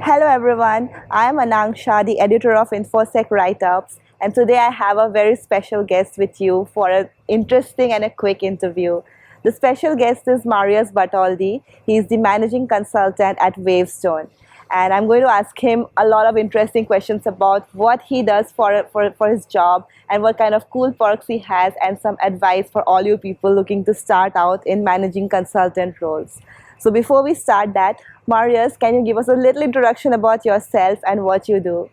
Hello everyone, I am Ananksha, the editor of Infosec Write-Ups, and today I have a very special guest with you for an interesting and a quick interview. The special guest is Marius Bartholdy. He is the managing consultant at Wavestone. And I'm going to ask him a lot of interesting questions about what he does for his job and what kind of cool perks he has, and some advice for all you people looking to start out in managing consultant roles. So before we start that, Marius, can you give us a little introduction about yourself and what you do?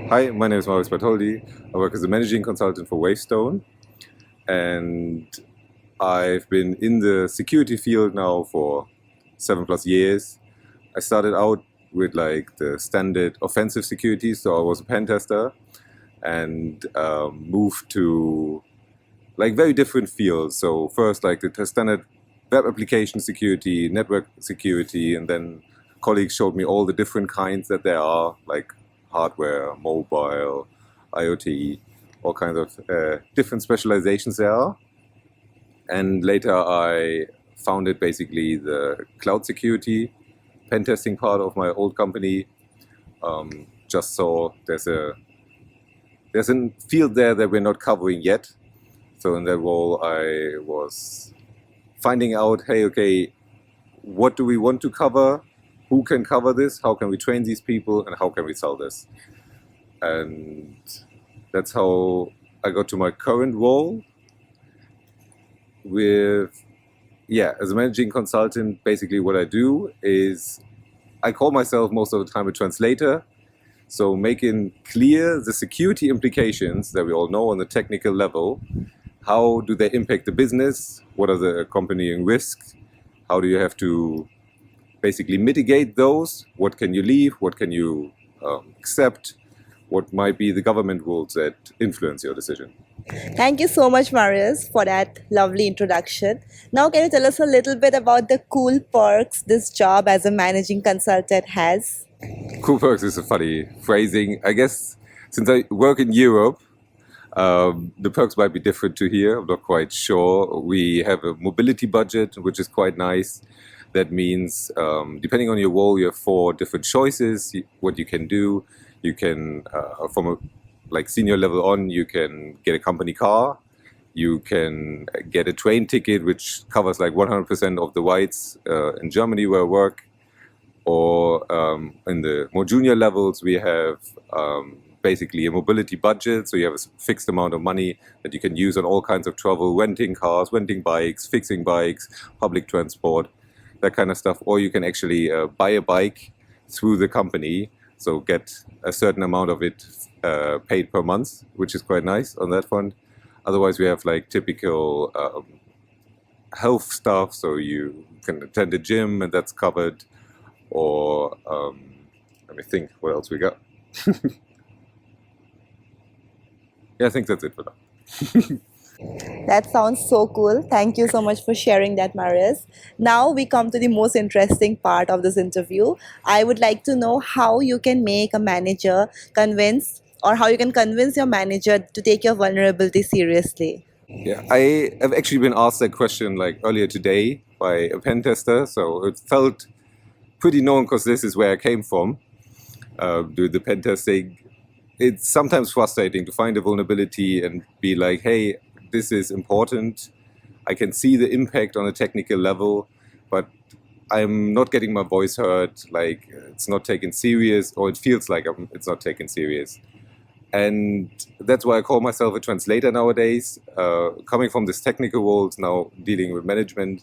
Hi, my name is Marius Bartholdy. I work as a managing consultant for Wavestone, and I've been in the security field now for 7+ years. I started out with like the standard offensive security, so I was a pen tester, and moved to like very different fields. So first like the standard web application security, network security, and then colleagues showed me all the different kinds that there are, like hardware, mobile, IoT, all kinds of different specializations there are. And later I founded basically the cloud security pen testing part of my old company. Just saw there's a field there that we're not covering yet. So in that role I was finding out, hey, okay, what do we want to cover? Who can cover this? How can we train these people? And how can we sell this? And that's how I got to my current role with, as a managing consultant. Basically what I do is I call myself most of the time a translator. So making clear the security implications that we all know on the technical level. How do they impact the business? What are the accompanying risks? How do you have to basically mitigate those? What can you leave? What can you accept? What might be the government rules that influence your decision? Thank you so much, Marius, for that lovely introduction. Now, can you tell us a little bit about the cool perks this job as a managing consultant has? Cool perks is a funny phrasing. I guess since I work in Europe, the perks might be different to here. I'm not quite sure. We have a mobility budget, which is quite nice. That means, depending on your role, you have 4 different choices. What you can do, you can, from a like senior level on, you can get a company car. You can get a train ticket, which covers like 100% of the rides in Germany where I work. Or in the more junior levels, we have basically a mobility budget. So you have a fixed amount of money that you can use on all kinds of travel, renting cars, renting bikes, fixing bikes, public transport, that kind of stuff. Or you can actually buy a bike through the company, so get a certain amount of it paid per month, which is quite nice on that front. Otherwise, we have like typical health stuff, so you can attend a gym and that's covered. Or let me think what else we got. Yeah, I think that's it for now. That sounds so cool. Thank you so much for sharing that, Marius. Now we come to the most interesting part of this interview. I would like to know how you can make a manager convince, or how you can convince your manager to take your vulnerability seriously. Yeah, I have actually been asked that question like earlier today by a pen tester, so it felt pretty known because this is where I came from, doing the pen testing. It's sometimes frustrating to find a vulnerability and be like, hey, this is important. I can see the impact on a technical level, but I'm not getting my voice heard. Like, it's not taken serious, or it feels like it's not taken serious. And that's why I call myself a translator nowadays. Coming from this technical world, now dealing with management,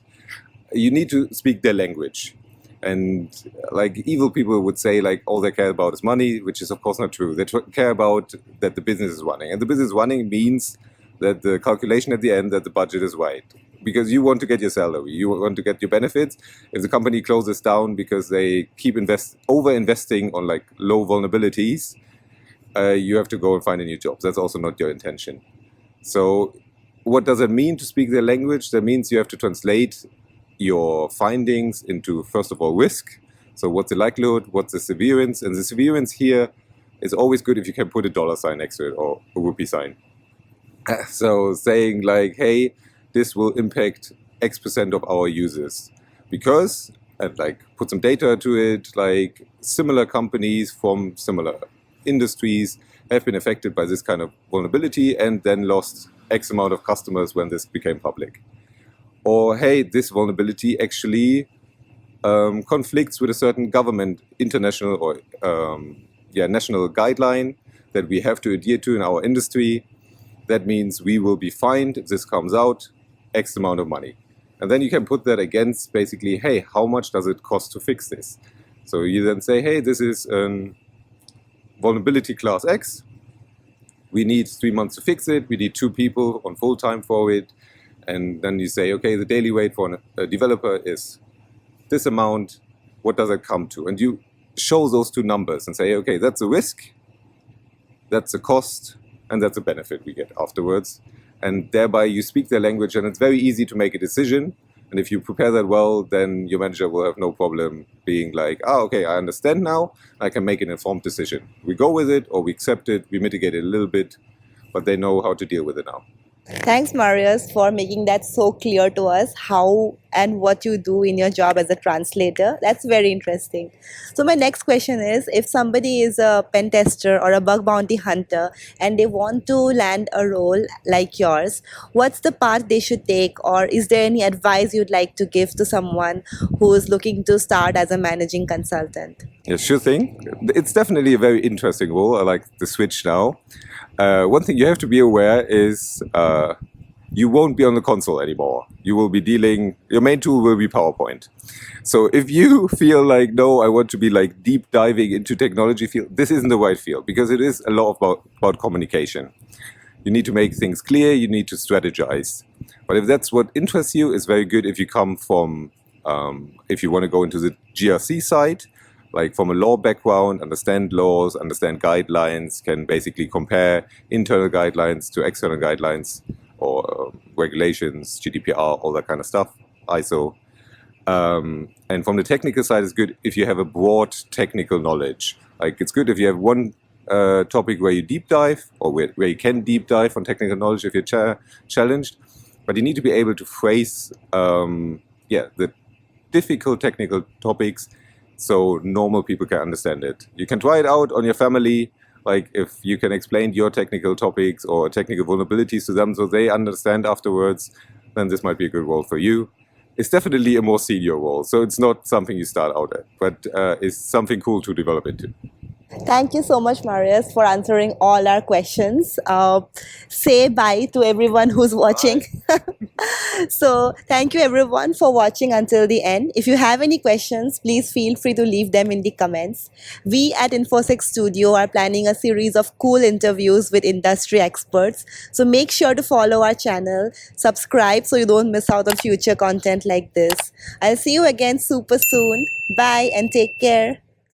you need to speak their language. And like evil people would say, like all they care about is money, which is of course not true. They care about that the business is running, and the business running means that the calculation at the end, that the budget is right, because you want to get your salary, you want to get your benefits. If the company closes down because they keep over investing on like low vulnerabilities, you have to go and find a new job. That's also not your intention. So what does it mean to speak their language? That means you have to translate your findings into, first of all, risk. So what's the likelihood, what's the severance? And the severance here is always good if you can put a dollar sign next to it, or a rupee sign. So saying like, hey, this will impact X% of our users, because and like put some data to it. Like similar companies from similar industries have been affected by this kind of vulnerability and then lost X amount of customers when this became public. Or hey, this vulnerability actually conflicts with a certain government, international or national guideline that we have to adhere to in our industry. That means we will be fined if this comes out, X amount of money. And then you can put that against basically, hey, how much does it cost to fix this? So you then say, hey, this is vulnerability class X. We need 3 months to fix it. We need 2 people on full time for it. And then you say, okay, the daily rate for a developer is this amount. What does it come to? And you show those 2 numbers and say, okay, that's a risk, that's a cost, and that's a benefit we get afterwards. And thereby you speak their language, and it's very easy to make a decision. And if you prepare that well, then your manager will have no problem being like, okay, I understand now. I can make an informed decision. We go with it or we accept it, we mitigate it a little bit, but they know how to deal with it now. Thanks, Marius, for making that so clear to us, how and what you do in your job as a translator. That's very interesting. So my next question is, if somebody is a pen tester or a bug bounty hunter and they want to land a role like yours, what's the path they should take, or is there any advice you'd like to give to someone who is looking to start as a managing consultant? Yeah, sure thing. It's definitely a very interesting role. I like the switch now. One thing you have to be aware is you won't be on the console anymore. You will be your main tool will be PowerPoint. So if you feel like, no, I want to be like deep diving into technology field, this isn't the right field, because it is a lot about communication. You need to make things clear, you need to strategize. But if that's what interests you, it's very good if you come from, if you want to go into the GRC side, like from a law background, understand laws, understand guidelines, can basically compare internal guidelines to external guidelines or regulations, GDPR, all that kind of stuff, ISO. And from the technical side, it's good if you have a broad technical knowledge. Like it's good if you have one topic where you deep dive, or where you can deep dive on technical knowledge if you're challenged. But you need to be able to phrase the difficult technical topics so normal people can understand it. You can try it out on your family, like if you can explain your technical topics or technical vulnerabilities to them so they understand afterwards, then this might be a good role for you. It's definitely a more senior role, so it's not something you start out at, but it's something cool to develop into. Thank you so much, Marius, for answering all our questions. Say bye to everyone who's watching. So thank you everyone for watching until the end. If you have any questions, please feel free to leave them in the comments. We at Infosec Studio are planning a series of cool interviews with industry experts. So make sure to follow our channel, subscribe so you don't miss out on future content like this. I'll see you again super soon. Bye and take care.